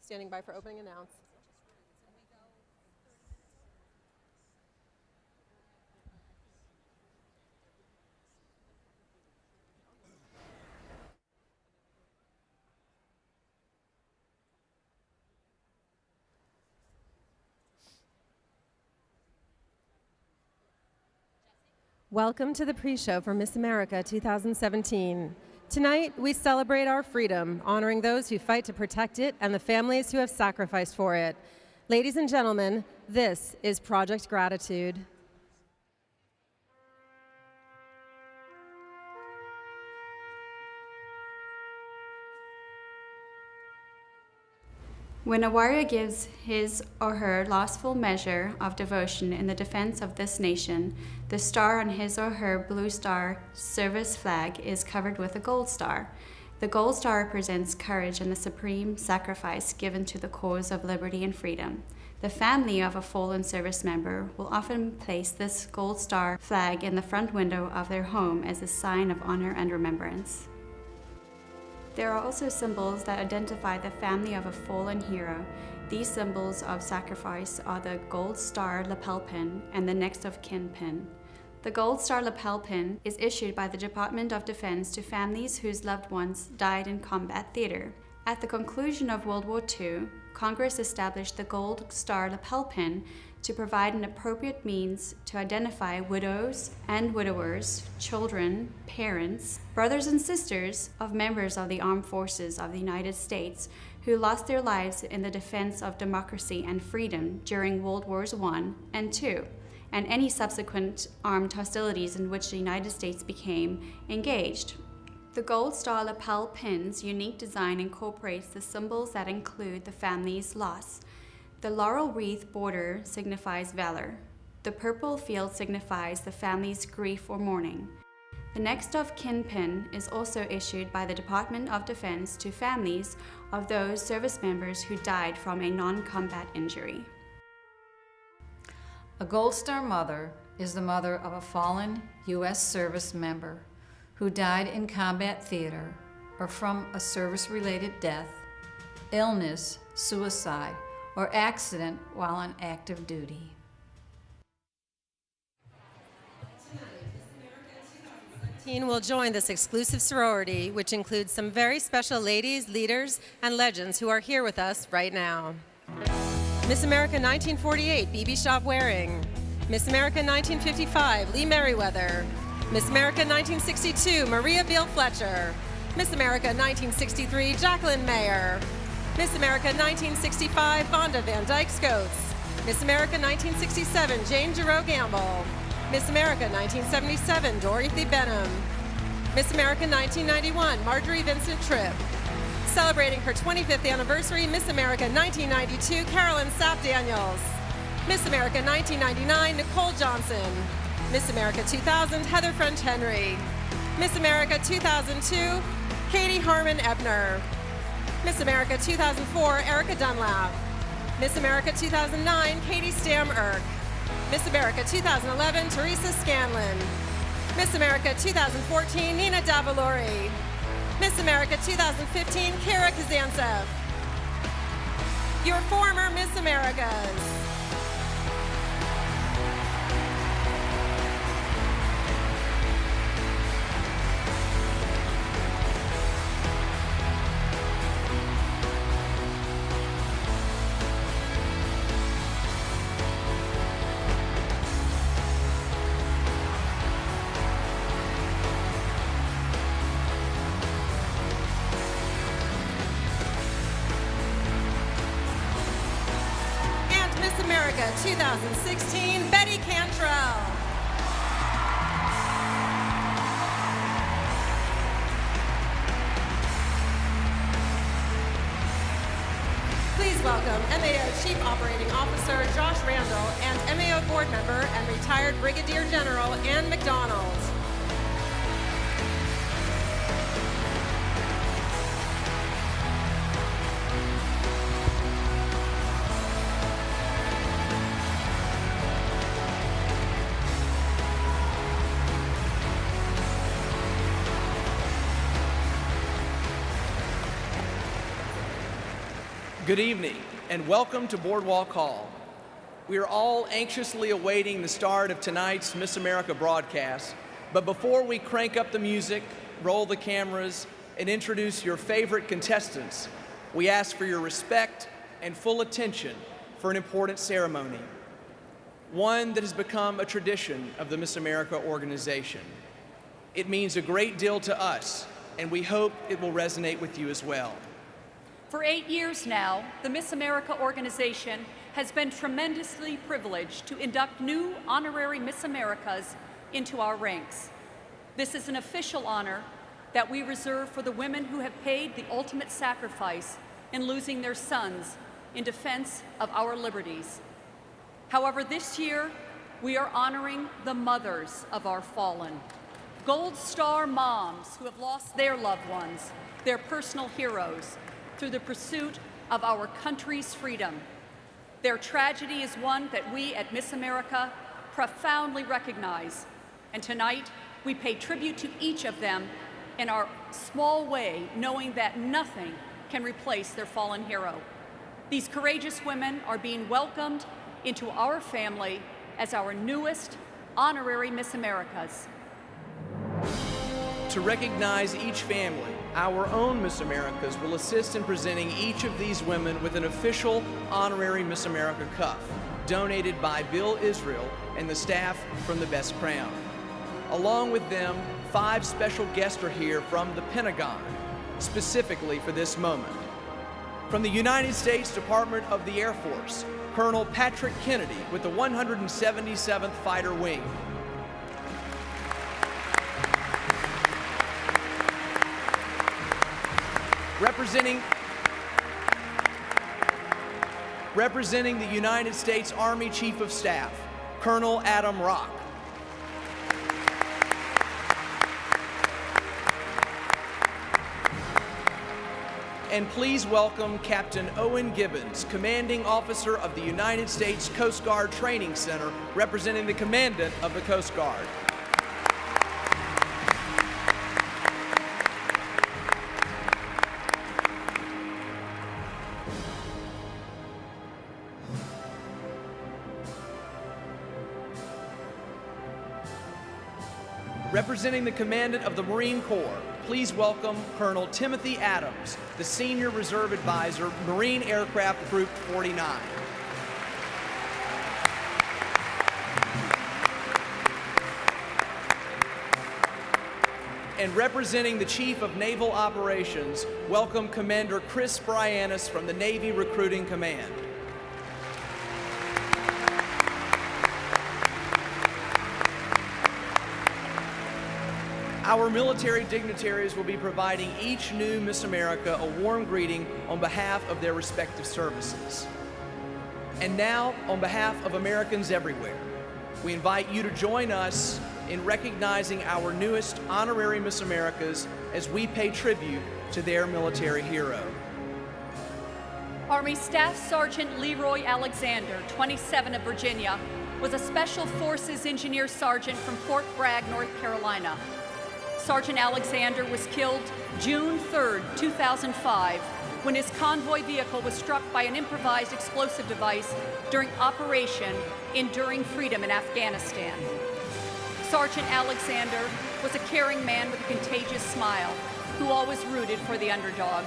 Standing by for opening announce. Welcome to the pre-show for Miss America 2017. Tonight, we celebrate our freedom, honoring those who fight to protect it and the families who have sacrificed for it. Ladies and gentlemen, this is Project Gratitude. When a warrior gives his or her last full measure of devotion in the defense of this nation, the star on his or her Blue Star service flag is covered with a gold star. The gold star represents courage and the supreme sacrifice given to the cause of liberty and freedom. The family of a fallen service member will often place this gold star flag in the front window of their home as a sign of honor and remembrance. There are also symbols that identify the family of a fallen hero. These symbols of sacrifice are the Gold Star lapel pin and the next of kin pin. The Gold Star lapel pin is issued by the Department of Defense to families whose loved ones died in combat theater. At the conclusion of World War II, Congress established the Gold Star lapel pin to provide an appropriate means to identify widows and widowers, children, parents, brothers and sisters of members of the armed forces of the United States who lost their lives in the defense of democracy and freedom during World Wars I and II, and any subsequent armed hostilities in which the United States became engaged. The Gold Star lapel pin's unique design incorporates the symbols that include the family's loss. The laurel wreath border signifies valor. The purple field signifies the family's grief or mourning. The next of kin pin is also issued by the Department of Defense to families of those service members who died from a non-combat injury. A Gold Star mother is the mother of a fallen U.S. service member who died in combat theater or from a service-related death, illness, suicide, or accident while on active duty. Teen will join this exclusive sorority, which includes some very special ladies, leaders, and legends who are here with us right now. Miss America 1948, Bibi Shop Waring. Miss America 1955, Lee Merriweather. Miss America 1962, Maria Beale Fletcher. Miss America 1963, Jacqueline Mayer. Miss America 1965, Vonda Van Dyke Scotes. Miss America 1967, Jane Giroux Gamble. Miss America 1977, Dorothy Benham. Miss America 1991, Marjorie Vincent Tripp. Celebrating her 25th anniversary, Miss America 1992, Carolyn Sapp Daniels. Miss America 1999, Nicole Johnson. Miss America 2000, Heather French Henry. Miss America 2002, Katie Harmon Ebner. Miss America 2004, Erica Dunlap. Miss America 2009, Katie Stam-Erk. Miss America 2011, Teresa Scanlon. Miss America 2014, Nina Davalori. Miss America 2015, Kara Kazantsev. Your former Miss Americas. America 2016, Betty Cantrell. Please welcome MAO Chief Operating Officer Josh Randall and MAO Board Member and retired Brigadier General Ann McDonald. Good evening, and welcome to Boardwalk Hall. We are all anxiously awaiting the start of tonight's Miss America broadcast, but before we crank up the music, roll the cameras, and introduce your favorite contestants, we ask for your respect and full attention for an important ceremony, one that has become a tradition of the Miss America organization. It means a great deal to us, and we hope it will resonate with you as well. For 8 years now, the Miss America organization has been tremendously privileged to induct new honorary Miss Americas into our ranks. This is an official honor that we reserve for the women who have paid the ultimate sacrifice in losing their sons in defense of our liberties. However, this year, we are honoring the mothers of our fallen, Gold Star moms who have lost their loved ones, their personal heroes, through the pursuit of our country's freedom. Their tragedy is one that we at Miss America profoundly recognize, and tonight we pay tribute to each of them in our small way, knowing that nothing can replace their fallen hero. These courageous women are being welcomed into our family as our newest honorary Miss Americas. To recognize each family, our own Miss Americas will assist in presenting each of these women with an official honorary Miss America cuff, donated by Bill Israel and the staff from the Best Crown. Along with them, 5 special guests are here from the Pentagon, specifically for this moment. From the United States Department of the Air Force, Colonel Patrick Kennedy with the 177th Fighter Wing. Representing the United States Army Chief of Staff, Colonel Adam Rock. And please welcome Captain Owen Gibbons, Commanding Officer of the United States Coast Guard Training Center, representing the Commandant of the Coast Guard. Representing the Commandant of the Marine Corps, please welcome Colonel Timothy Adams, the Senior Reserve Advisor, Marine Aircraft Group 49. And representing the Chief of Naval Operations, welcome Commander Chris Bryanis from the Navy Recruiting Command. Our military dignitaries will be providing each new Miss America a warm greeting on behalf of their respective services. And now, on behalf of Americans everywhere, we invite you to join us in recognizing our newest honorary Miss Americas as we pay tribute to their military hero. Army Staff Sergeant Leroy Alexander, 27 of Virginia, was a Special Forces Engineer Sergeant from Fort Bragg, North Carolina. Sergeant Alexander was killed June 3, 2005, when his convoy vehicle was struck by an improvised explosive device during Operation Enduring Freedom in Afghanistan. Sergeant Alexander was a caring man with a contagious smile who always rooted for the underdog.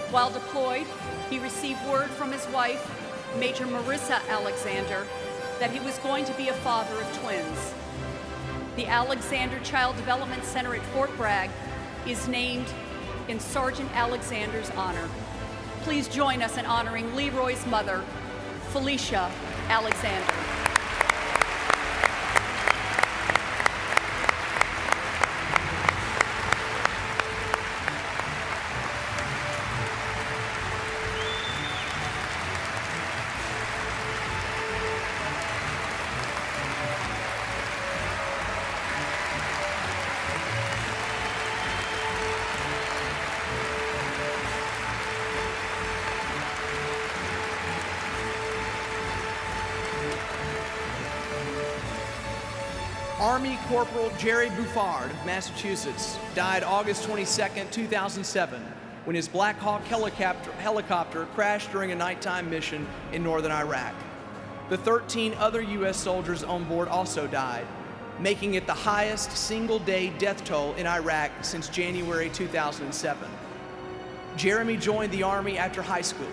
While deployed, he received word from his wife, Major Marissa Alexander, that he was going to be a father of twins. The Alexander Child Development Center at Fort Bragg is named in Sergeant Alexander's honor. Please join us in honoring Leroy's mother, Felicia Alexander. Army Corporal Jerry Buffard of Massachusetts died August 22, 2007, when his Black Hawk helicopter crashed during a nighttime mission in northern Iraq. The 13 other U.S. soldiers on board also died, making it the highest single-day death toll in Iraq since January 2007. Jeremy joined the Army after high school.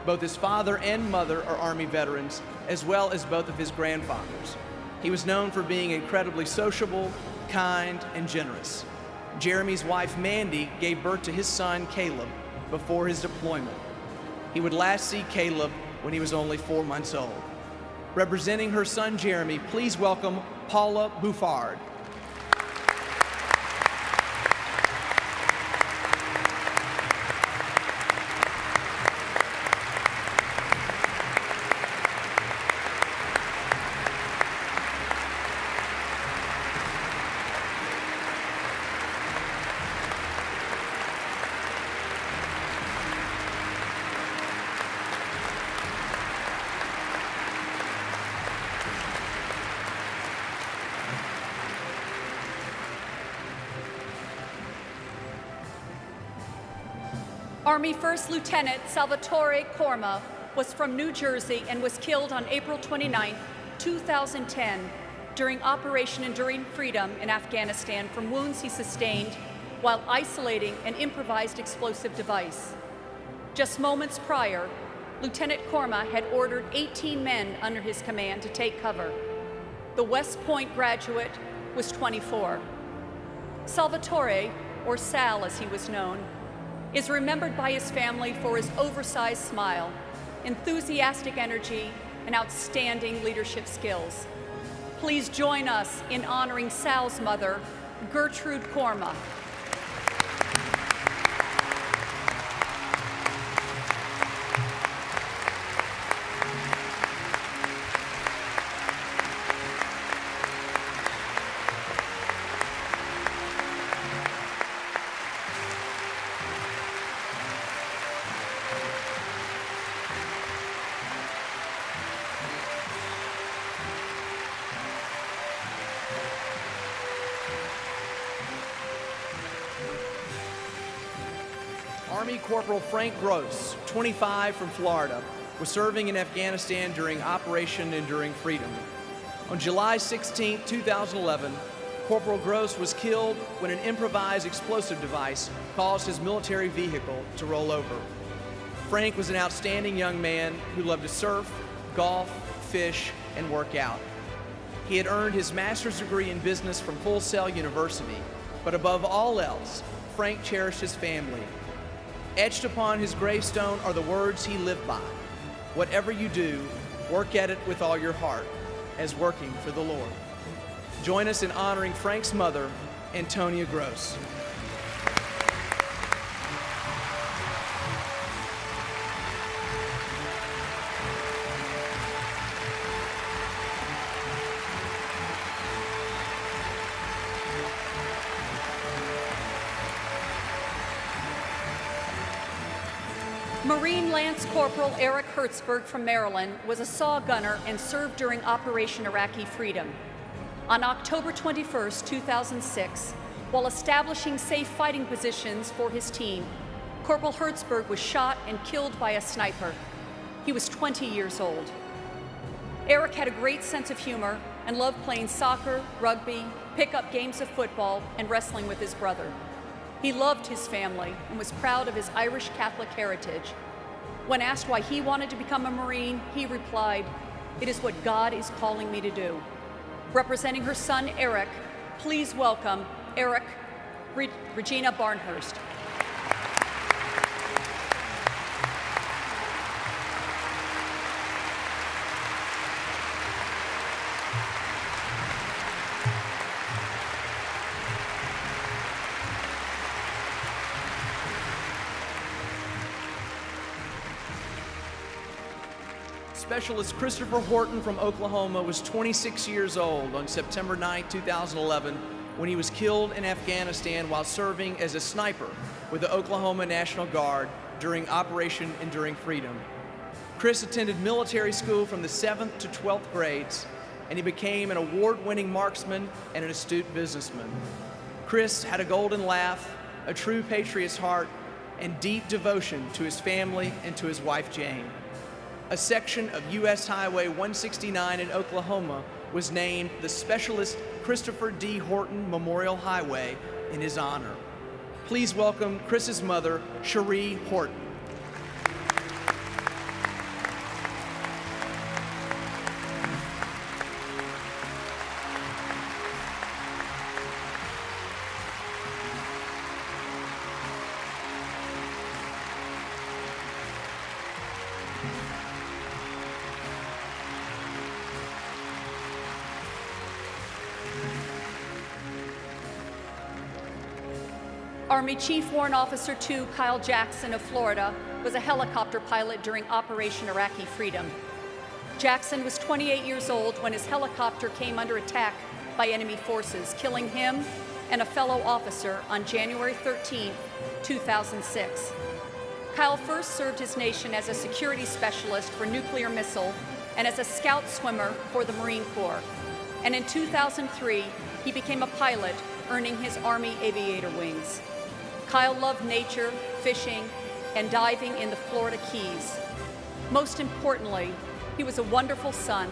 Both his father and mother are Army veterans, as well as both of his grandfathers. He was known for being incredibly sociable, kind, and generous. Jeremy's wife, Mandy, gave birth to his son, Caleb, before his deployment. He would last see Caleb when he was only 4 months old. Representing her son, Jeremy, please welcome Paula Bouffard. Army First Lieutenant Salvatore Corma was from New Jersey and was killed on April 29, 2010, during Operation Enduring Freedom in Afghanistan from wounds he sustained while isolating an improvised explosive device. Just moments prior, Lieutenant Corma had ordered 18 men under his command to take cover. The West Point graduate was 24. Salvatore, or Sal as he was known, is remembered by his family for his oversized smile, enthusiastic energy, and outstanding leadership skills. Please join us in honoring Sal's mother, Gertrude Corma. Army Corporal Frank Gross, 25, from Florida, was serving in Afghanistan during Operation Enduring Freedom. On July 16, 2011, Corporal Gross was killed when an improvised explosive device caused his military vehicle to roll over. Frank was an outstanding young man who loved to surf, golf, fish, and work out. He had earned his master's degree in business from Full Sail University, but above all else, Frank cherished his family. Etched upon his gravestone are the words he lived by: "Whatever you do, work at it with all your heart, as working for the Lord." Join us in honoring Frank's mother, Antonia Gross. Marine Lance Corporal Eric Hertzberg from Maryland was a saw gunner and served during Operation Iraqi Freedom. On October 21, 2006, while establishing safe fighting positions for his team, Corporal Hertzberg was shot and killed by a sniper. He was 20 years old. Eric had a great sense of humor and loved playing soccer, rugby, pickup games of football, and wrestling with his brother. He loved his family and was proud of his Irish Catholic heritage. When asked why he wanted to become a Marine, he replied, "It is what God is calling me to do." Representing her son, Eric, please welcome Eric, Regina Barnhurst. Specialist Christopher Horton from Oklahoma was 26 years old on September 9, 2011, when he was killed in Afghanistan while serving as a sniper with the Oklahoma National Guard during Operation Enduring Freedom. Chris attended military school from the 7th to 12th grades, and he became an award-winning marksman and an astute businessman. Chris had a golden laugh, a true patriot's heart, and deep devotion to his family and to his wife, Jane. A section of U.S. Highway 169 in Oklahoma was named the Specialist Christopher D. Horton Memorial Highway in his honor. Please welcome Chris's mother, Cherie Horton. Army Chief Warrant Officer II Kyle Jackson of Florida was a helicopter pilot during Operation Iraqi Freedom. Jackson was 28 years old when his helicopter came under attack by enemy forces, killing him and a fellow officer on January 13, 2006. Kyle first served his nation as a security specialist for nuclear missile and as a scout swimmer for the Marine Corps. And in 2003, he became a pilot, earning his Army Aviator wings. Kyle loved nature, fishing, and diving in the Florida Keys. Most importantly, he was a wonderful son,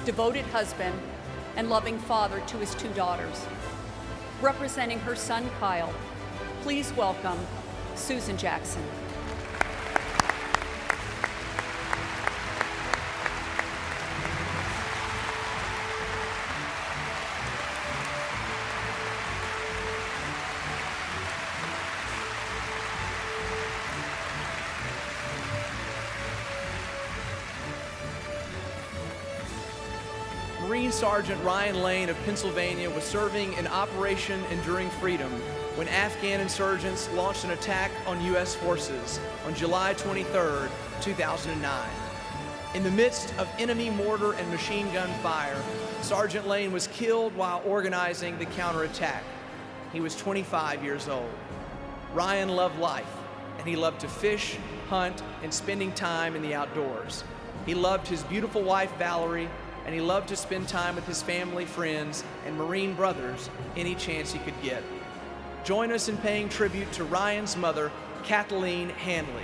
devoted husband, and loving father to his 2 daughters. Representing her son, Kyle, please welcome Susan Jackson. Marine Sergeant Ryan Lane of Pennsylvania was serving in Operation Enduring Freedom when Afghan insurgents launched an attack on U.S. forces on July 23, 2009. In the midst of enemy mortar and machine gun fire, Sergeant Lane was killed while organizing the counterattack. He was 25 years old. Ryan loved life, and he loved to fish, hunt, and spending time in the outdoors. He loved his beautiful wife, Valerie, and he loved to spend time with his family, friends, and Marine brothers any chance he could get. Join us in paying tribute to Ryan's mother, Kathleen Hanley.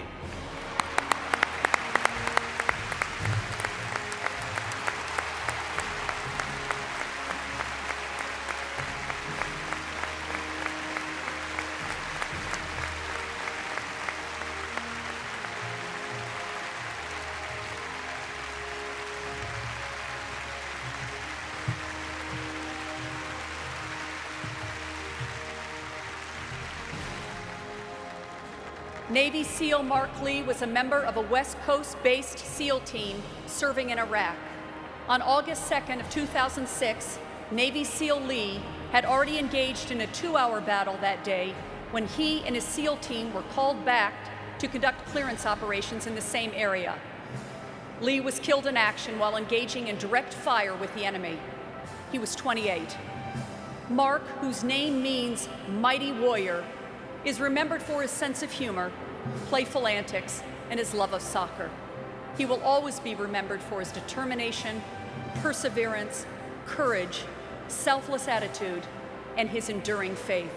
Navy SEAL Mark Lee was a member of a West Coast-based SEAL team serving in Iraq. On August 2nd of 2006, Navy SEAL Lee had already engaged in a 2-hour battle that day when he and his SEAL team were called back to conduct clearance operations in the same area. Lee was killed in action while engaging in direct fire with the enemy. He was 28. Mark, whose name means mighty warrior, is remembered for his sense of humor, playful antics, and his love of soccer. He will always be remembered for his determination, perseverance, courage, selfless attitude, and his enduring faith.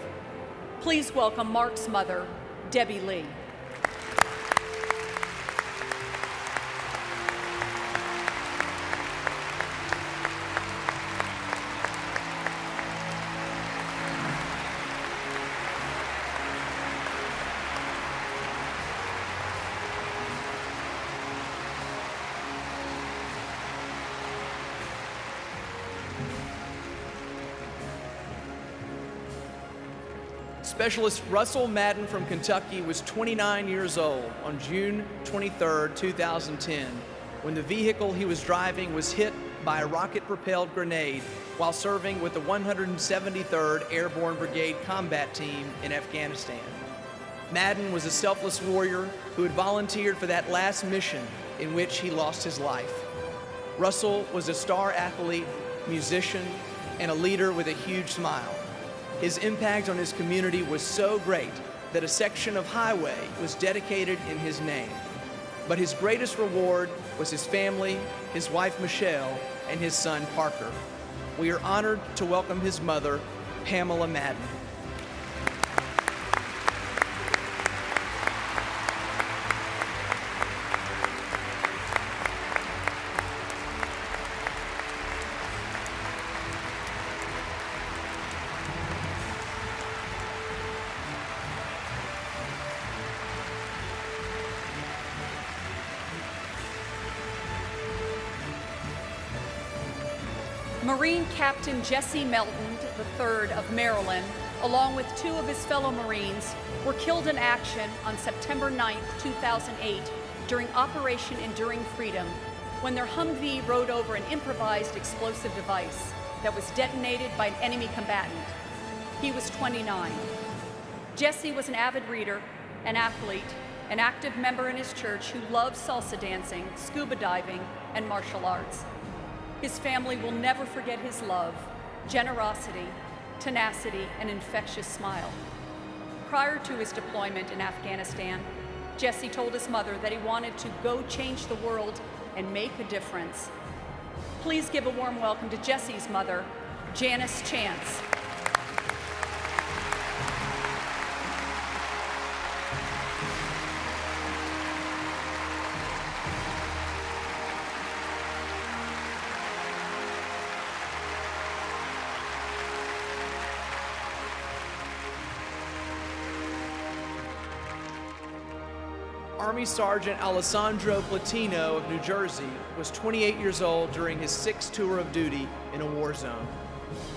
Please welcome Mark's mother, Debbie Lee. Specialist Russell Madden from Kentucky was 29 years old on June 23, 2010, when the vehicle he was driving was hit by a rocket-propelled grenade while serving with the 173rd Airborne Brigade Combat Team in Afghanistan. Madden was a selfless warrior who had volunteered for that last mission in which he lost his life. Russell was a star athlete, musician, and a leader with a huge smile. His impact on his community was so great that a section of highway was dedicated in his name. But his greatest reward was his family, his wife Michelle, and his son Parker. We are honored to welcome his mother, Pamela Madden. Marine Captain Jesse Melton III of Maryland, along with 2 of his fellow Marines, were killed in action on September 9, 2008, during Operation Enduring Freedom, when their Humvee rode over an improvised explosive device that was detonated by an enemy combatant. He was 29. Jesse was an avid reader, an athlete, an active member in his church who loved salsa dancing, scuba diving, and martial arts. His family will never forget his love, generosity, tenacity, and infectious smile. Prior to his deployment in Afghanistan, Jesse told his mother that he wanted to go change the world and make a difference. Please give a warm welcome to Jesse's mother, Janice Chance. Army Sergeant Alessandro Platino of New Jersey was 28 years old during his 6th tour of duty in a war zone.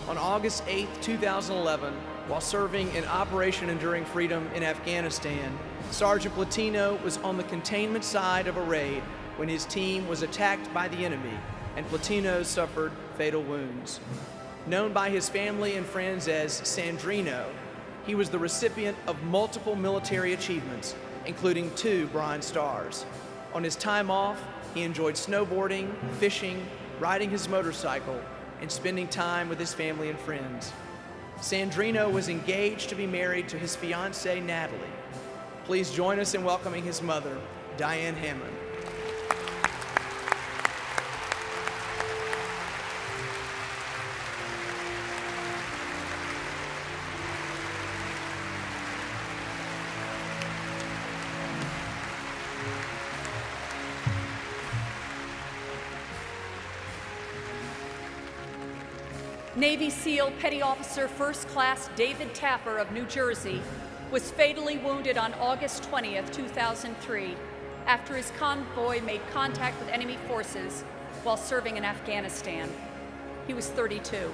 On August 8, 2011, while serving in Operation Enduring Freedom in Afghanistan, Sergeant Platino was on the containment side of a raid when his team was attacked by the enemy, and Platino suffered fatal wounds. Known by his family and friends as Sandrino, he was the recipient of multiple military achievements, including 2 Bronze Stars. On his time off, he enjoyed snowboarding, fishing, riding his motorcycle, and spending time with his family and friends. Sandrino was engaged to be married to his fiancée, Natalie. Please join us in welcoming his mother, Diane Hammond. Navy SEAL Petty Officer First Class David Tapper of New Jersey was fatally wounded on August 20th, 2003, after his convoy made contact with enemy forces while serving in Afghanistan. He was 32.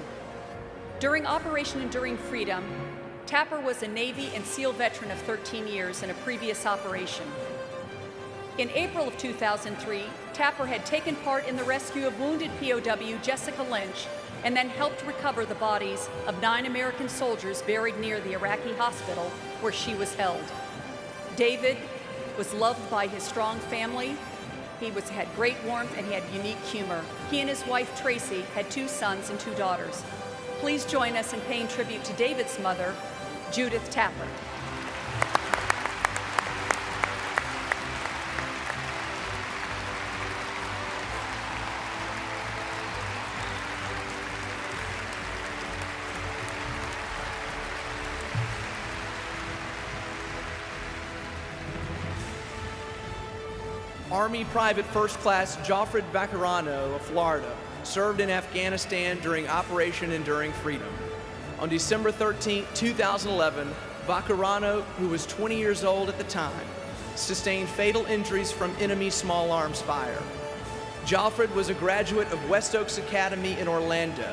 During Operation Enduring Freedom, Tapper was a Navy and SEAL veteran of 13 years in a previous operation. In April of 2003, Tapper had taken part in the rescue of wounded POW Jessica Lynch and then helped recover the bodies of 9 American soldiers buried near the Iraqi hospital where she was held. David was loved by his strong family. He had great warmth and he had unique humor. He and his wife Tracy had 2 sons and 2 daughters. Please join us in paying tribute to David's mother, Judith Tapper. Army Private First Class Joffred Vaccarano of Florida served in Afghanistan during Operation Enduring Freedom. On December 13, 2011, Vaccarano, who was 20 years old at the time, sustained fatal injuries from enemy small arms fire. Joffred was a graduate of West Oaks Academy in Orlando.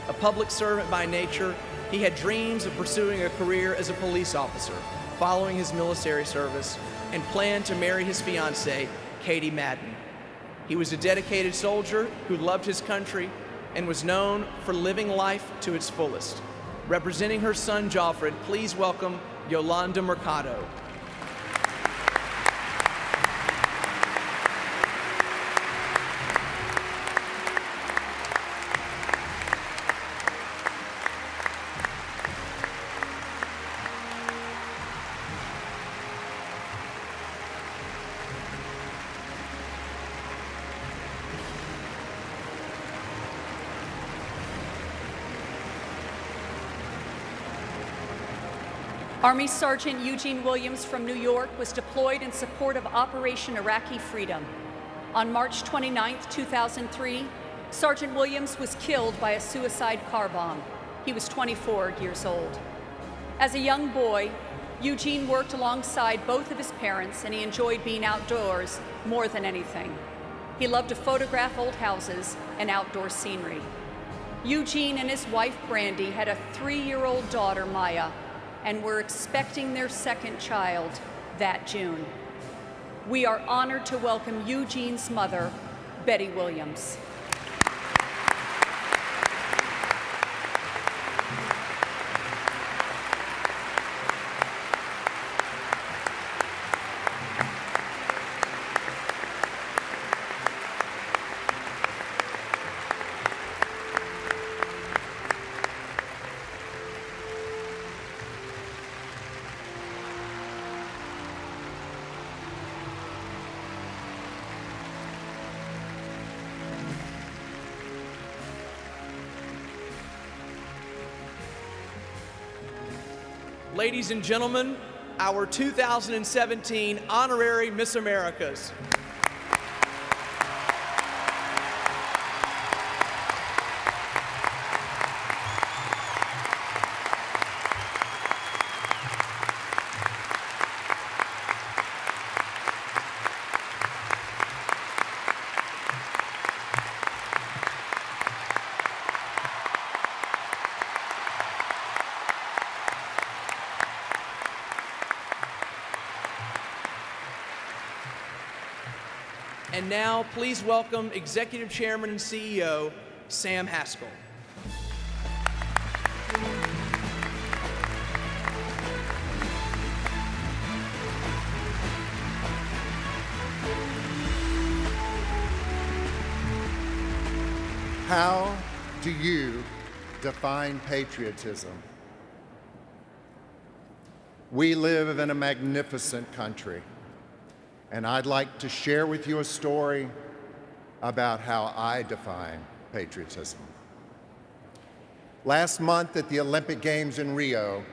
A public servant by nature, he had dreams of pursuing a career as a police officer following his military service and planned to marry his fiancée, Katie Madden. He was a dedicated soldier who loved his country and was known for living life to its fullest. Representing her son, Joffred, please welcome Yolanda Mercado. Army Sergeant Eugene Williams from New York was deployed in support of Operation Iraqi Freedom. On March 29, 2003, Sergeant Williams was killed by a suicide car bomb. He was 24 years old. As a young boy, Eugene worked alongside both of his parents and he enjoyed being outdoors more than anything. He loved to photograph old houses and outdoor scenery. Eugene and his wife, Brandy, had a 3-year-old daughter, Maya, and were expecting their second child that June. We are honored to welcome Eugene's mother, Betty Williams. Ladies and gentlemen, our 2017 Honorary Miss Americas. And now, please welcome Executive Chairman and CEO, Sam Haskell. How do you define patriotism? We live in a magnificent country, and I'd like to share with you a story about how I define patriotism. Last month at the Olympic Games in Rio,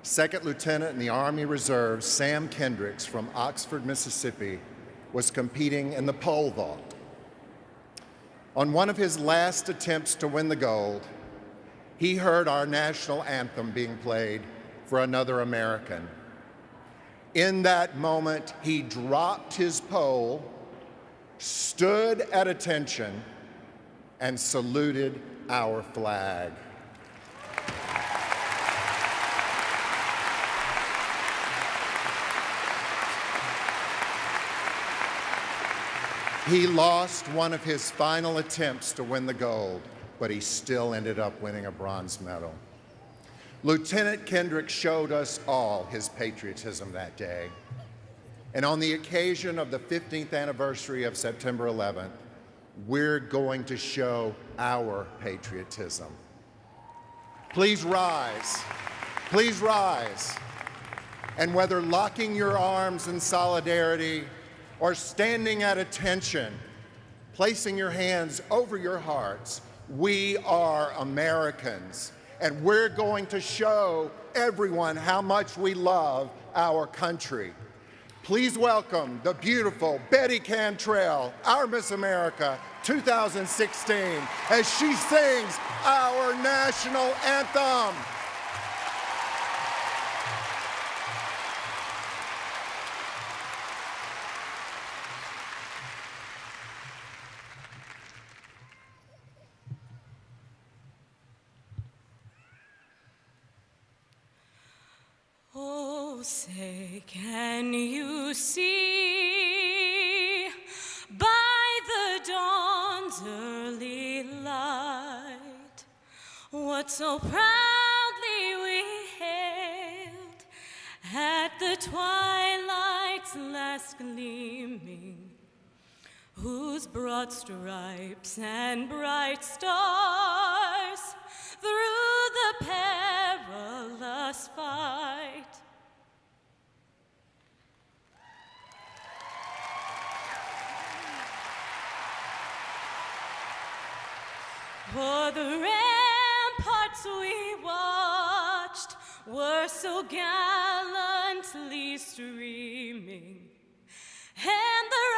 Second Lieutenant in the Army Reserve Sam Kendricks from Oxford, Mississippi, was competing in the pole vault. On one of his last attempts to win the gold, he heard our national anthem being played for another American. In that moment, he dropped his pole, stood at attention, and saluted our flag. He lost one of his final attempts to win the gold, but he still ended up winning a bronze medal. Lieutenant Kendrick showed us all his patriotism that day. And on the occasion of the 15th anniversary of September 11th, we're going to show our patriotism. Please rise. Please rise. And whether locking your arms in solidarity or standing at attention, placing your hands over your hearts, we are Americans. And we're going to show everyone how much we love our country. Please welcome the beautiful Betty Cantrell, our Miss America 2016, as she sings our national anthem. Oh, say, can you see by the dawn's early light what so proudly we hailed at the twilight's last gleaming, whose broad stripes and bright stars through the perilous fight for the ramparts we watched were so gallantly streaming, and the